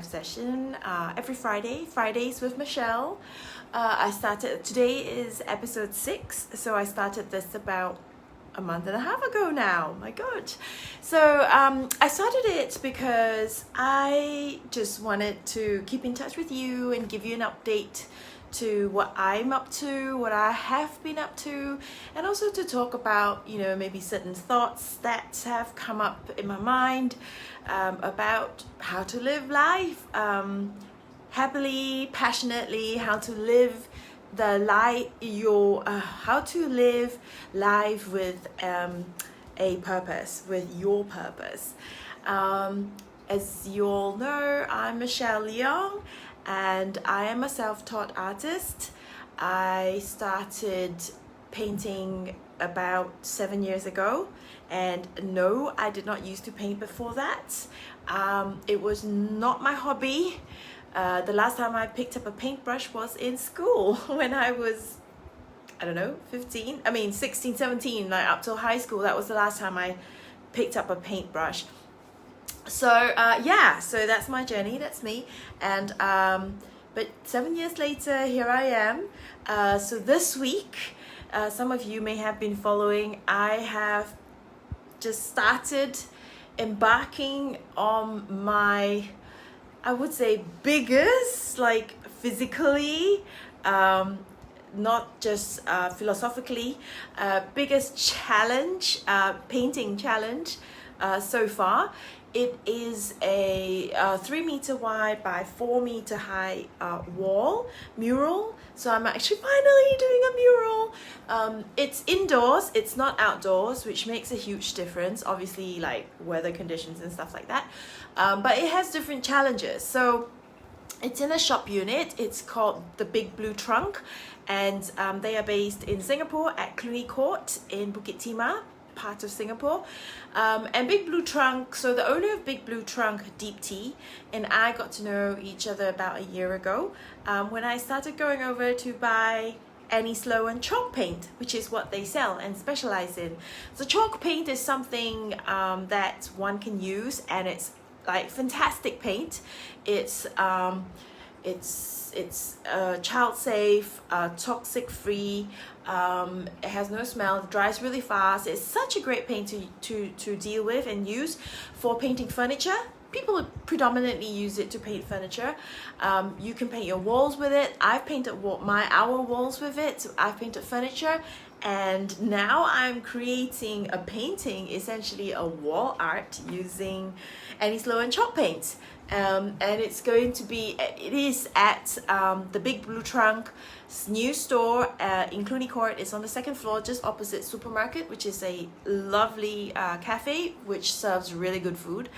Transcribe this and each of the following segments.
session every Fridays with Mishell. Today is episode 6, so I started this about a month and a half ago now. My God. So I started it because I just wanted to keep in touch with you and give you an update to what I'm up to, what I have been up to, and also to talk about, maybe certain thoughts that have come up in my mind about how to live life happily, passionately, how to live how to live life with a purpose, with your purpose. As you all know, I'm Mishell and I am a self-taught artist. I started painting about 7 years ago, and no, I did not used to paint before that. It was not my hobby. The last time I picked up a paintbrush was in school when I was, 16, 17, like up till high school. That was the last time I picked up a paintbrush. So so that's my journey, that's me. And but 7 years later, here I am. So this week, some of you may have been following, I have just started embarking on my, I would say, biggest, like physically, not just philosophically, biggest challenge, painting challenge so far. It is a 3 meter wide by 4 meter high mural. So I'm actually finally doing a mural. It's indoors, it's not outdoors, which makes a huge difference, obviously, like weather conditions and stuff like that. But it has different challenges. So it's in a shop unit. It's called the Big Blue Trunk, and they are based in Singapore at Cluny Court in Bukit Timah, part of Singapore. And Big Blue Trunk, so the owner of Big Blue Trunk, Deep Tea, and I got to know each other about a year ago when I started going over to buy Annie Sloan chalk paint, which is what they sell and specialize in. So chalk paint is something that one can use, and it's like fantastic paint. It's child safe, toxic free. It has no smell, it dries really fast. It's such a great paint to deal with and use for painting furniture. People predominantly use it to paint furniture. You can paint your walls with it. I've painted our walls with it. So I've painted furniture, and now I'm creating a painting, essentially a wall art, using Annie Sloan chalk paint. And it is at the Big Blue Trunk's new store in Cluny Court. It's on the second floor, just opposite supermarket, which is a lovely cafe which serves really good food.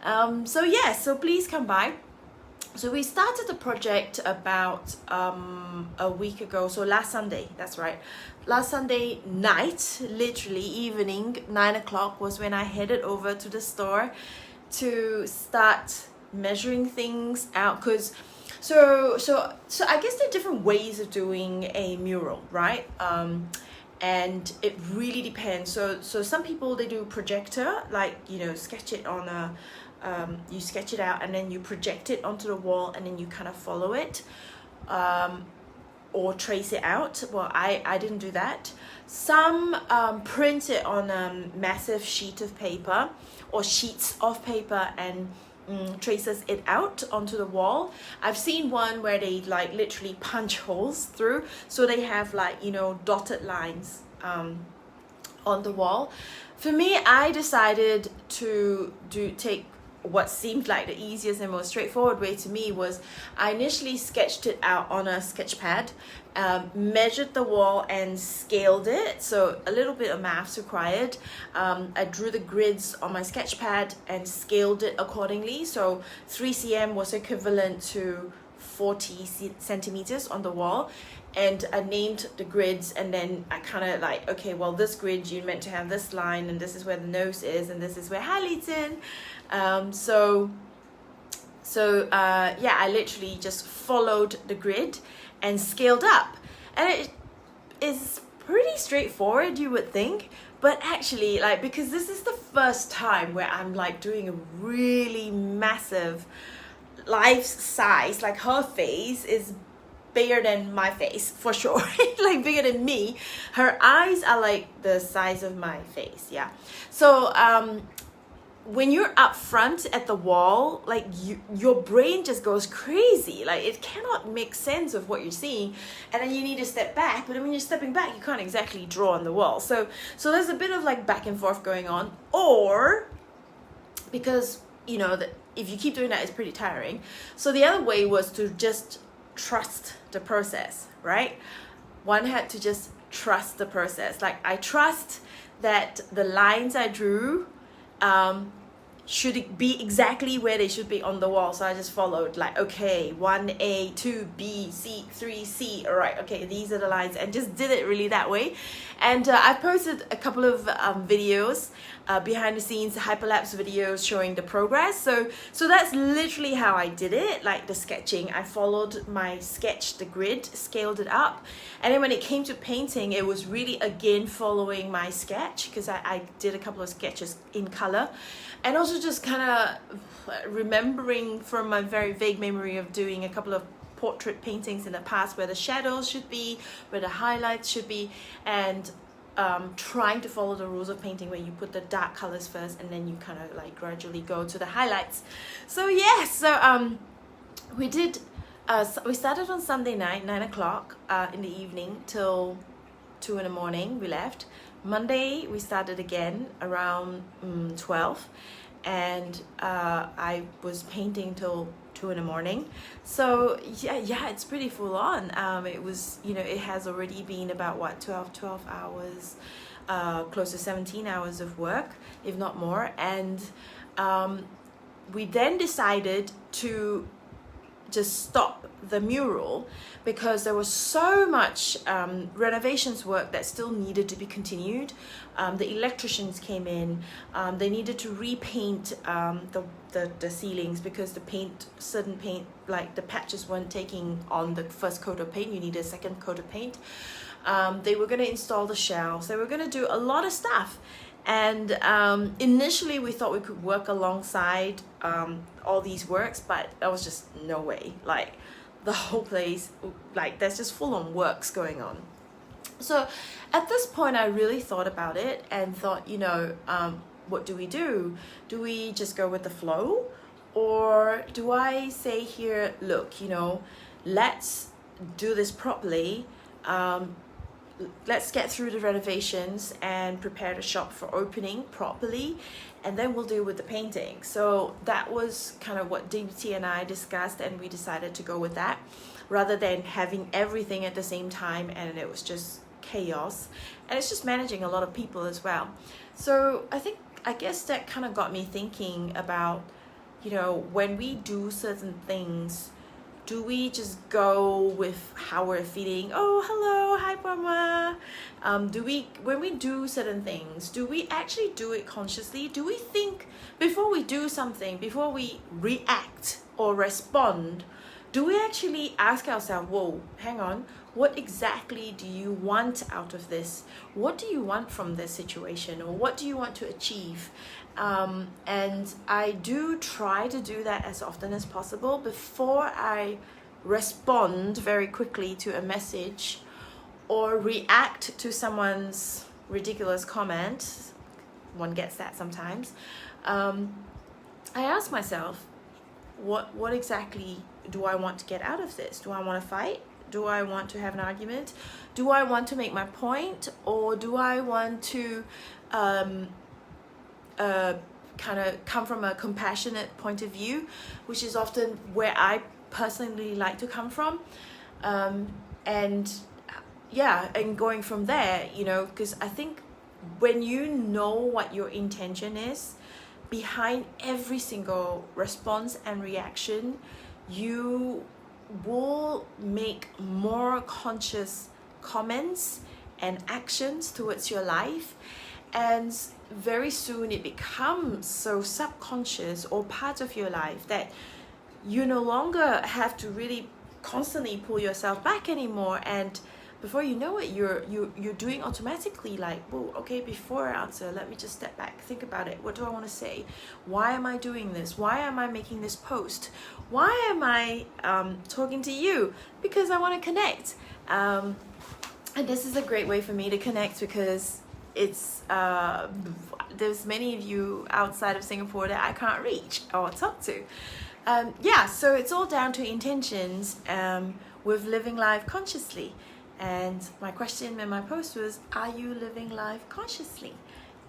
So please come by. So we started the project about a week ago, so last Sunday, that's right. Last Sunday night, literally evening, 9 o'clock was when I headed over to the store to start measuring things out, because so I guess there are different ways of doing a mural, right? And it really depends. So some people, they do projector, like sketch it on a you sketch it out and then you project it onto the wall and then you kind of follow it, or trace it out. Well, I didn't do that. Some print it on a massive sheet of paper or sheets of paper and traces it out onto the wall. I've seen one where they like literally punch holes through, so they have dotted lines on the wall. For me, I decided to take what seemed like the easiest and most straightforward way to me. Was I initially sketched it out on a sketch pad, measured the wall and scaled it, so a little bit of maths required. I drew the grids on my sketch pad and scaled it accordingly, so 3 cm was equivalent to 40 centimeters on the wall, and I named the grids, and then I kind of like, okay, well, this grid you're meant to have this line, and this is where the nose is, and this is where highlights in. I literally just followed the grid and scaled up, and it is pretty straightforward, you would think, but actually, because this is the first time where I'm doing a really massive life's size, like her face is bigger than my face for sure. Like bigger than me. Her eyes are like the size of my face. Yeah. So when you're up front at the wall, like your brain just goes crazy. Like it cannot make sense of what you're seeing, and then you need to step back. But when you're stepping back, you can't exactly draw on the wall. So there's a bit of like back and forth going on. Or because you know that if you keep doing that, it's pretty tiring. So the other way was to just trust the process, right? One had to just trust the process. Like I trust that the lines I drew should be exactly where they should be on the wall. So I just followed like, okay, 1A, 2B, C, 3C. All right, okay, these are the lines, and just did it really that way. And I posted a couple of videos, behind the scenes hyperlapse videos showing the progress. So that's literally how I did it, like the sketching. I followed my sketch, the grid, scaled it up. And then when it came to painting, it was really again following my sketch, because I did a couple of sketches in color. And also just kind of remembering from my very vague memory of doing a couple of portrait paintings in the past where the shadows should be, where the highlights should be, and trying to follow the rules of painting where you put the dark colors first and then you kind of like gradually go to the highlights. So yeah, we did, we started on Sunday night, 9 o'clock in the evening till 2 in the morning, we left. Monday we started again around 12, and I was painting till 2 in the morning. So yeah, it's pretty full on. It was, you know, it has already been about what, 12 hours, close to 17 hours of work, if not more. And we then decided to just stop the mural because there was so much renovations work that still needed to be continued. The electricians came in, they needed to repaint the ceilings because certain paint, like the patches weren't taking on the first coat of paint. You need a second coat of paint. They were going to install the shelves. They were going to do a lot of stuff. And initially we thought we could work alongside all these works, but that was just no way. Like the whole place, like there's just full on works going on. So at this point I really thought about it and thought, you know, what do we do? Do we just go with the flow? Or do I say here, look, you know, let's do this properly. Let's get through the renovations and prepare the shop for opening properly, and then we'll deal with the painting. So that was kind of what DT and I discussed, and we decided to go with that rather than having everything at the same time, and it was just chaos, and it's just managing a lot of people as well. So I guess that kind of got me thinking about, you know, when we do certain things, do we just go with how we're feeling? Oh, hello, hi, Mama. When we do certain things, do we actually do it consciously? Do we think before we do something, before we react or respond, do we actually ask ourselves, whoa, hang on, what exactly do you want out of this? What do you want from this situation? Or what do you want to achieve? And I do try to do that as often as possible before I respond very quickly to a message or react to someone's ridiculous comment. One gets that sometimes. I ask myself, what exactly do I want to get out of this? Do I want to fight? Do I want to have an argument? Do I want to make my point? Or do I want to kind of come from a compassionate point of view, which is often where I personally like to come from, and going from there, you know, because I think when you know what your intention is behind every single response and reaction, you will make more conscious comments and actions towards your life, and very soon it becomes so subconscious or part of your life that you no longer have to really constantly pull yourself back anymore and before you know it, you're doing automatically, like, oh, okay, before I answer, let me just step back, think about it. What do I want to say? Why am I doing this? Why am I making this post? Why am I talking to you? Because I want to connect. And this is a great way for me to connect, because it's there's many of you outside of Singapore that I can't reach or talk to. Yeah, so it's all down to intentions with living life consciously. And my question in my post was, are you living life consciously?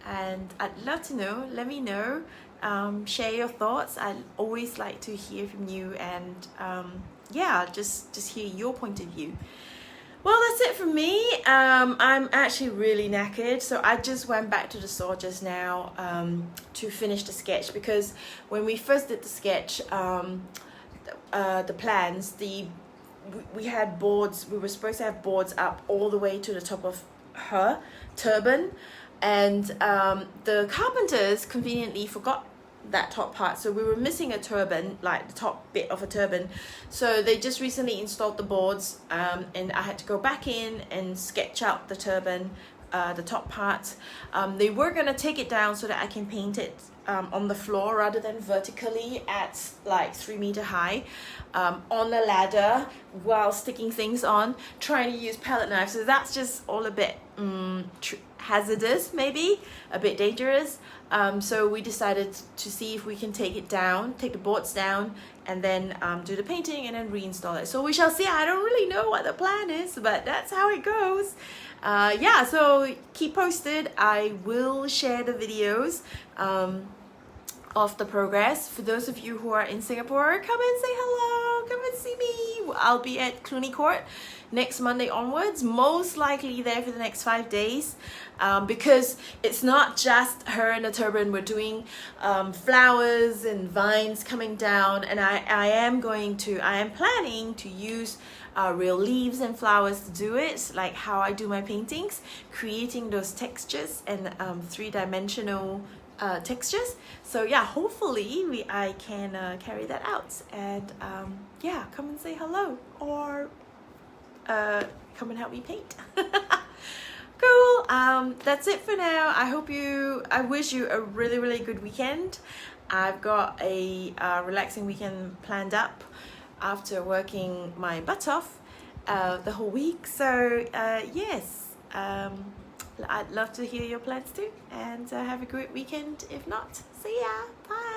And I'd love to know. Let me know. Share your thoughts. I always like to hear from you, and yeah, just hear your point of view. Well, that's it from me. I'm actually really knackered, so I just went back to the store just now to finish the sketch, because when we first did the sketch, the plans, we had boards. We were supposed to have boards up all the way to the top of her turban, and the carpenters conveniently forgot that top part, so we were missing a turban, like the top bit of a turban. So they just recently installed the boards, and I had to go back in and sketch out the turban, the top part. They were gonna take it down so that I can paint it on the floor rather than vertically at like 3 meter high, on a ladder while sticking things on, trying to use palette knives. So that's just all a bit hazardous, maybe a bit dangerous. So we decided to see if we can take the boards down, and then do the painting and then reinstall it. So we shall see. I don't really know what the plan is, but that's how it goes. Yeah, so keep posted. I will share the videos of the progress. For those of you who are in Singapore, come and say hello, come and see me. I'll be at Cluny Court next Monday onwards, most likely there for the next 5 days, because it's not just her in a turban. We're doing flowers and vines coming down, and I am planning to use real leaves and flowers to do it, like how I do my paintings, creating those textures and three-dimensional textures. So yeah, hopefully I can carry that out, and yeah, come and say hello, or come and help me paint. Cool. That's it for now. I wish you a really good weekend. I've got a relaxing weekend planned up after working my butt off the whole week. So yes, I'd love to hear your plans too, and have a great weekend. If not, see ya. Bye.